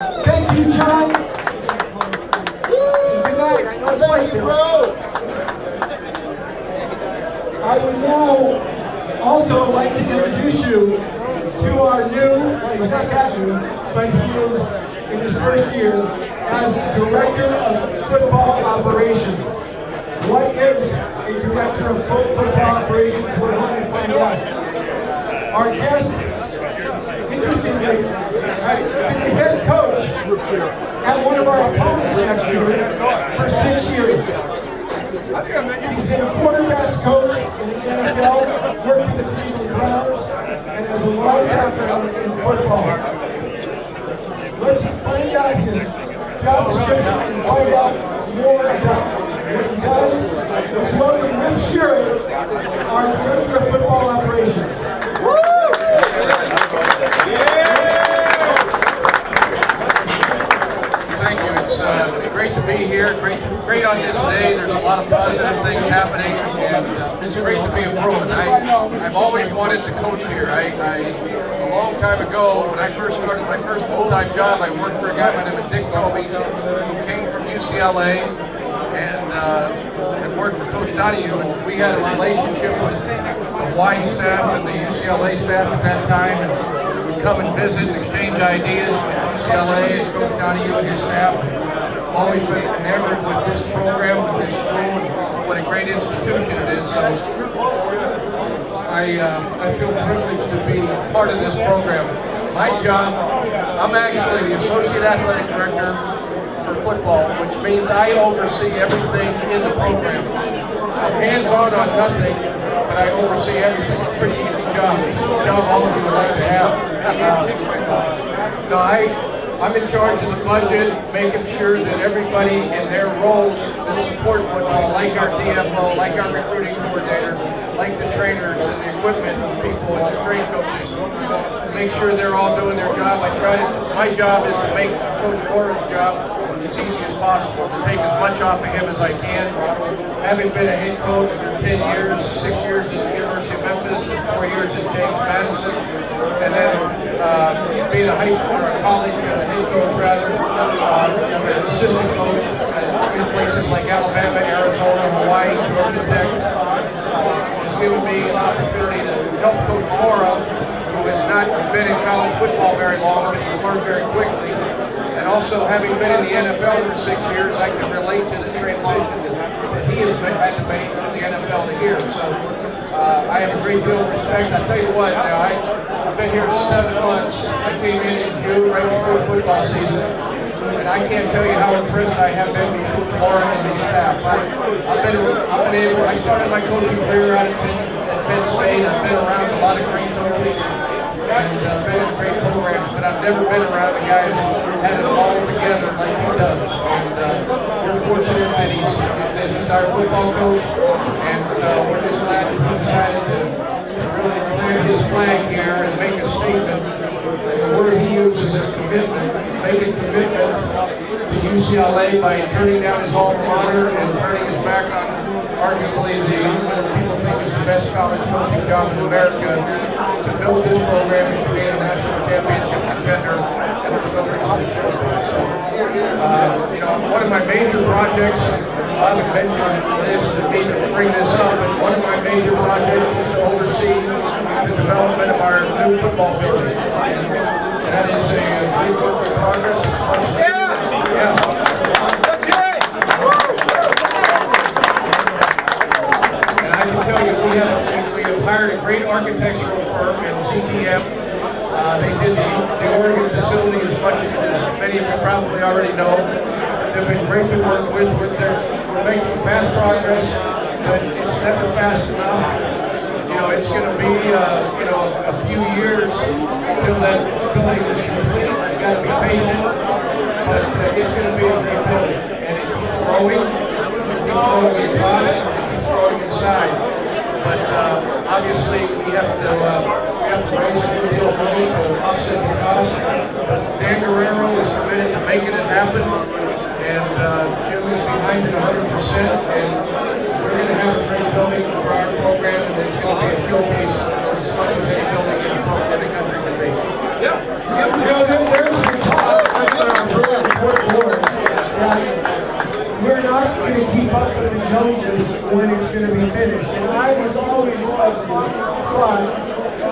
Thank you, John. Good night. I know it's late there. I would now also like to introduce you to our new, well, he's not that new, but he is in his first year as Director of Football Operations. What is a Director of Football Operations? We're going to find out. Our guest, interestingly, been the head coach at one of our opponents next year for 6 years. He's been a quarterbacks coach in the NFL, worked for the Cleveland Browns, and has a long background in football. Let's find out his job description and find out more about what he does. Let's welcome Rip Shearer, our Director of Football Operations. Thank you. It's great to be here. Great on this day. There's a lot of positive things happening, and it's great to be a pro. And I've always wanted to coach here. A long time ago, when I first started my first full-time job, I worked for a guy by the name of Dick Tobey, who came from UCLA and worked for Coach Donahue. And we had a relationship with the Hawaii staff and the UCLA staff at that time. And come and visit and exchange ideas with UCLA and Coach Donahue and his staff. I've always been enamored with this program, with this school, and what a great institution it is. So I feel privileged to be part of this program. My job, I'm actually the Associate Athletic Director for football, which means I oversee everything in the program. I'm hands-on on nothing, but I oversee everything. It's a pretty easy job. It's a job all of you would like to have. I'm in charge of the budget, making sure that everybody in their roles that support football, like our DFO, like our recruiting coordinator, like the trainers and the equipment people and strength coaches, to make sure they're all doing their job. My job is to make Coach Warren's job as easy as possible, to take as much off of him as I can. Having been a head coach for 10 years, 6 years at the University of Memphis, and 4 years at James Madison, and then being a high school or a college head coach rather, an assistant coach in places like Alabama, Arizona, Hawaii, Georgia Tech, has given me an opportunity to help Coach Mora, who has not been in college football very long, but he's learned very quickly. And also, having been in the NFL for 6 years, I can relate to the transition that he has had to make from the NFL to here. So I have a great deal of respect. I'll tell you what, I've been here 7 months. I came in June, right before football season. And I can't tell you how impressed I have been with Coach Mora and his staff. I started my coaching career out at Penn State. I've been around a lot of great coaches and been in great programs, but I've never been around a guy who's had it all together like he does. And we're fortunate that he's our football coach, and we're just glad that he decided to really plant his flag here and make a statement. The word he uses is commitment. Making commitment to UCLA by turning down his alma mater and turning his back on arguably what people think is the best college coaching job in America, to build this program and to be a national championship contender. And there's no reason to show this. So, one of my major projects, I haven't mentioned this to bring this up, but one of my major projects is to oversee the development of our new football building. And that is a great work in progress. Yeah. We have hired a great architectural firm in CTF. They did the Oregon facility as much as many of you probably already know. They've been great to work with. We're making fast progress, but it's never fast enough. It's going to be a few years until that building is complete. You've got to be patient, but it's going to be a great building, and it keeps growing. It keeps growing in cost. It keeps growing in size. But obviously we have to raise a good deal of money to offset the cost. But Dan Guerrero is committed to making it happen, and Jim is behind it 100%. And we're going to have a great building for our program, and it's going to be a showcase as much as any building in the country can be. There's the talk. loyalty thought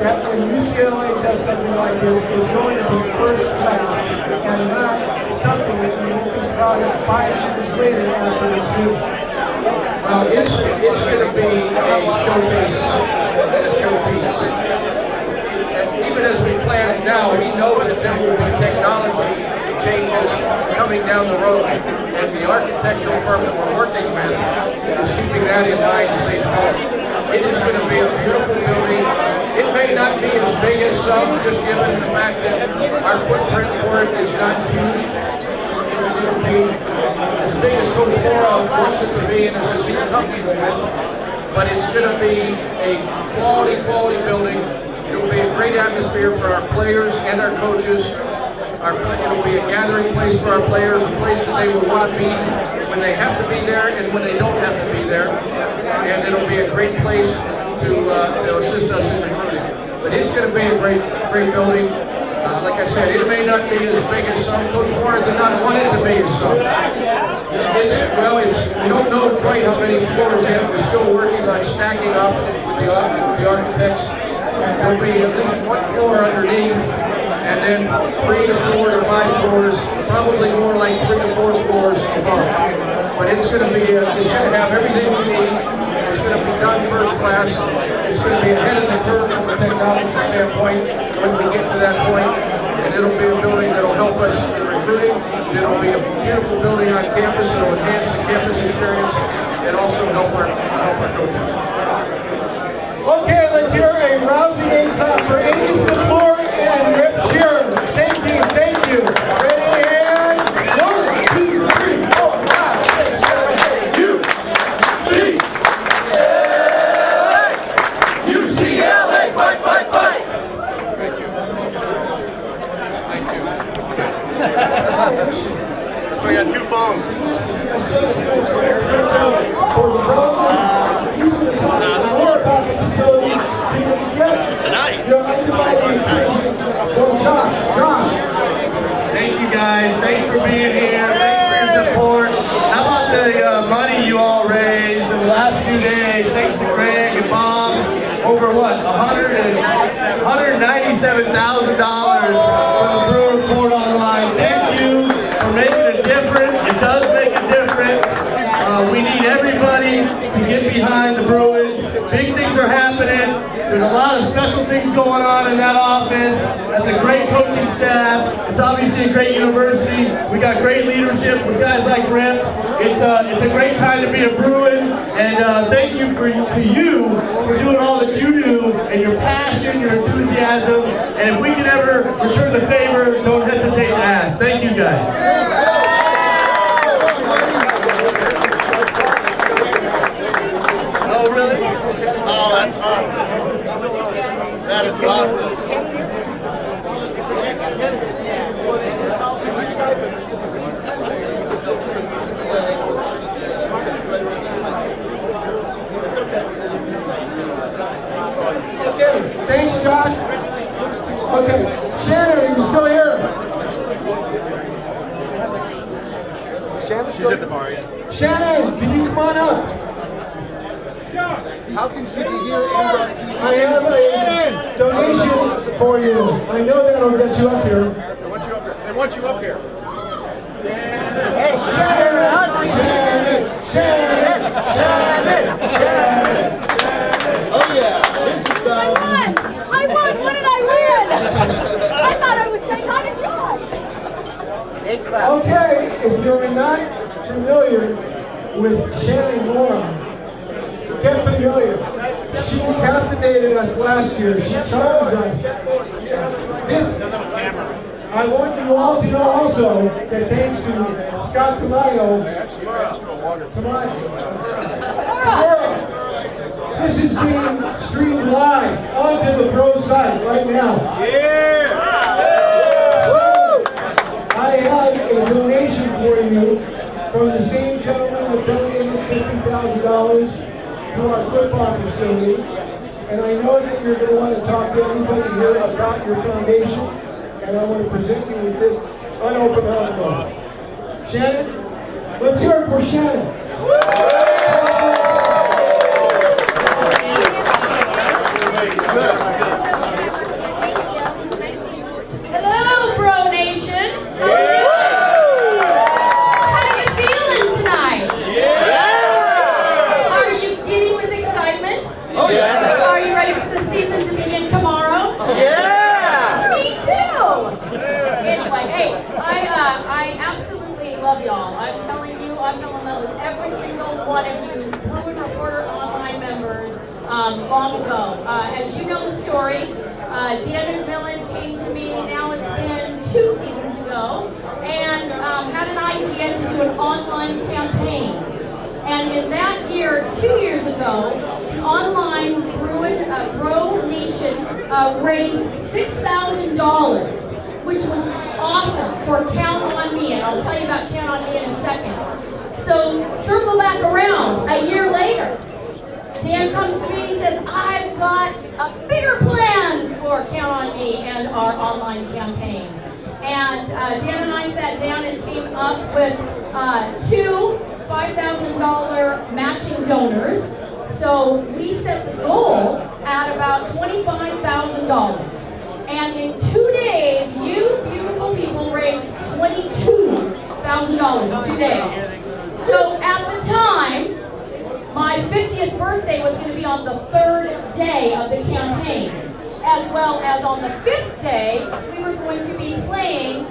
that when UCLA does something like this, it's going to be first class and not something that you won't be proud of 5 years later after it's due. It's going to be a showcase and a showpiece. Even as we plan it now, we know that there will be technology changes coming down the road. And the architectural firm that we're working with is keeping that in mind as they develop. It is going to be a beautiful building. It may not be as big as some, just given the fact that our footprint for it is not huge. It'll be as big as Coach Mora wants it to be and as he's comfortable with. But it's going to be a quality building. It'll be a great atmosphere for our players and our coaches. It'll be a gathering place for our players, a place that they will want to be when they have to be there and when they don't have to be there. And it'll be a great place to assist us in recruiting. But it's going to be a great building. Like I said, it may not be as big as some. Coach Warren did not want it to be as some. We don't know quite how many floors yet. We're still working on stacking up with the architects. There'll be at least 1 floor underneath, and then 3 to 4 to 5 floors, probably more like 3 to 4 floors above. But it's going to have everything we need. It's going to be done first class. It's going to be ahead of the curve from a technology standpoint when we get to that point. And it'll be a building that'll help us in recruiting. It'll be a beautiful building on campus. It'll enhance the campus experience and also help our coaches. Okay, let's hear a rousing A clap for Ace LaFleur and Rip Shearer. Thank you. Ready, and 1, 2, 3, 4, 5, 6, 7, 8. UCLA, fight! Thank you. So I got 2 phones. He's going to talk more about the facility. Tonight. Your undivided attention for Josh. Thank you guys. Thanks for being here. Thanks for your support. How about the money you all raised in the last few days? Thanks to Greg and Bob. Over what? $197,000 from the Brewer Report Online. Thank you for making a difference. It does make a difference. We need everybody to get behind the Bruins. Big things are happening. There's a lot of special things going on in that office. That's a great coaching staff. It's obviously a great university. We got great leadership with guys like Rip. It's a great time to be a Bruin. And thank you to you for doing all that you do and your passion, your enthusiasm. And if we can ever return the favor, don't hesitate to ask. Thank you guys. Oh, really? Oh, that's awesome. That is awesome. Okay, thanks, Josh. Okay, Shannon, are you still here? Shannon's still at the bar, yeah. Shannon, can you come on up? How can she be here and on TV? I have a donation for you. I know that'll get you up here. They want you up here. Hey, Shannon! Oh yeah, this is I won! What did I win? I thought I was saying hi to Josh. Okay, if you're not familiar with Shannon Moore, get familiar. She captivated us last year. She challenged us. I want you all to know also that thanks to Scott Tamayo, this is being streamed live onto the Pro site right now. I have a donation for you from the same gentleman that donated $50,000 to our football facility. And I know that you're going to want to talk to everybody here about your foundation. And I want to present you with this unopened envelope. Shannon, let's hear it for Shannon. long ago. As you know the story, Dan McMillan came to me, now it's been 2 seasons ago, and had an idea to do an online campaign. And in that year, 2 years ago, the online Bro Nation raised $6,000, which was awesome for Count on Me, and I'll tell you about Count on Me in a second. So circle back around a year later. Dan comes to me and he says, I've got a bigger plan for Count on Me and our online campaign. And Dan and I sat down and came up with 2 $5,000 matching donors. So we set the goal at about $25,000. And in 2 days, you beautiful people raised $22,000 in 2 days. So at the time, my 50th birthday was going to be on the 3rd day of the campaign, as well as on the 5th day, we were going to be playing,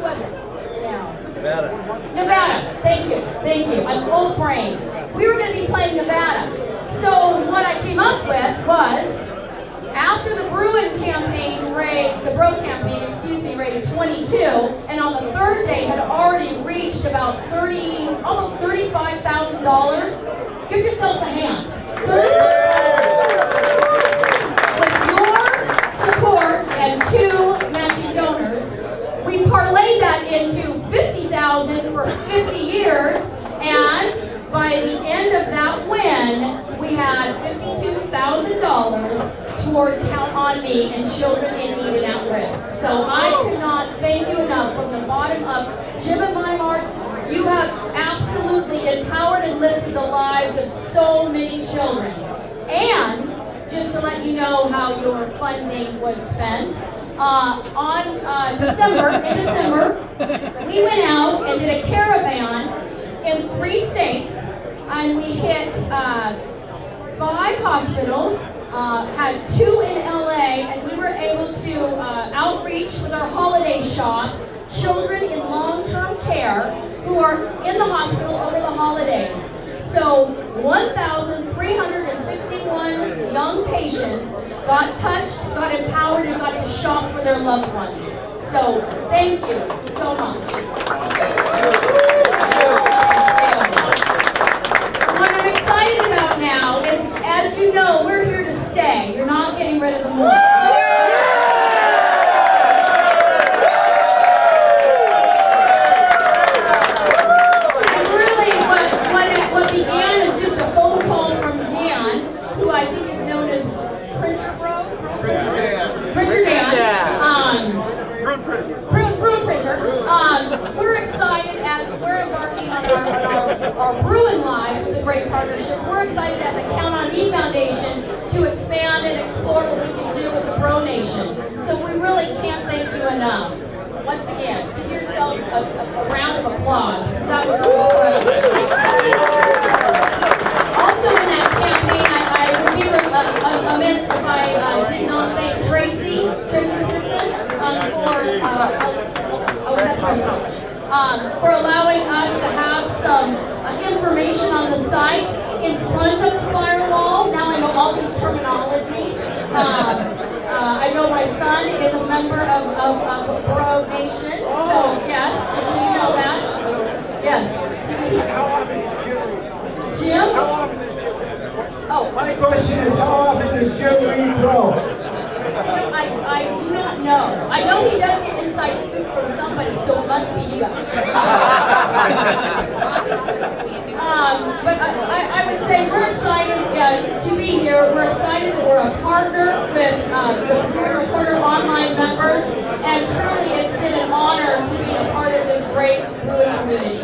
what was it? Nevada, thank you, I'm old brain. We were going to be playing Nevada. So what I came up with was, after the Bruin campaign raised 22, and on the 3rd day had already reached about almost $35,000. Give yourselves a hand. With your support and 2 matching donors, we parlayed that into $50,000 for 50 years, and by the end of that win, we had $52,000 toward Count on Me and children in need and at risk. So I cannot thank you enough from the bottom of Jim and my hearts. You have absolutely empowered and lifted the lives of so many children. And just to let you know how your funding was spent, in December, we went out and did a caravan in 3 states, and we hit 5 hospitals, had 2 in LA, and we were able to outreach with our holiday shop children in long-term care who are in the hospital over the holidays. So 1,361 young patients got touched, got empowered, and got to shop for their loved ones. So thank you so much. What I'm excited about now is, as you know, we're here to stay. You're not getting rid of the mold. And really, what began as just a phone call from Dan, who I think is known as Printer Dan. Bruin Printer. We're excited as we're embarking on our Bruin Live with a great partnership. We're excited as a Count on Me Foundation to expand and explore what we can do with the Bro Nation. So we really can't thank you enough. Once again, give yourselves a round of applause, because that was incredible. Also in that campaign, I would be amiss if I did not thank Tracy Pearson for allowing us to have some information on the site in front of the firewall. Now I know all these terminologies. I know my son is a member of Bro Nation, so yes, just so you know that. Yes. How often is Jim? Jim? How often is Jim? Oh. My question is, how often does Jim read Bro? I do not know. I know he does get inside scoop from somebody, so it must be you guys. But I would say we're excited to be here. We're excited that we're a partner with the Reporter Online members, and truly it's been an honor to be a part of this great Bruin community.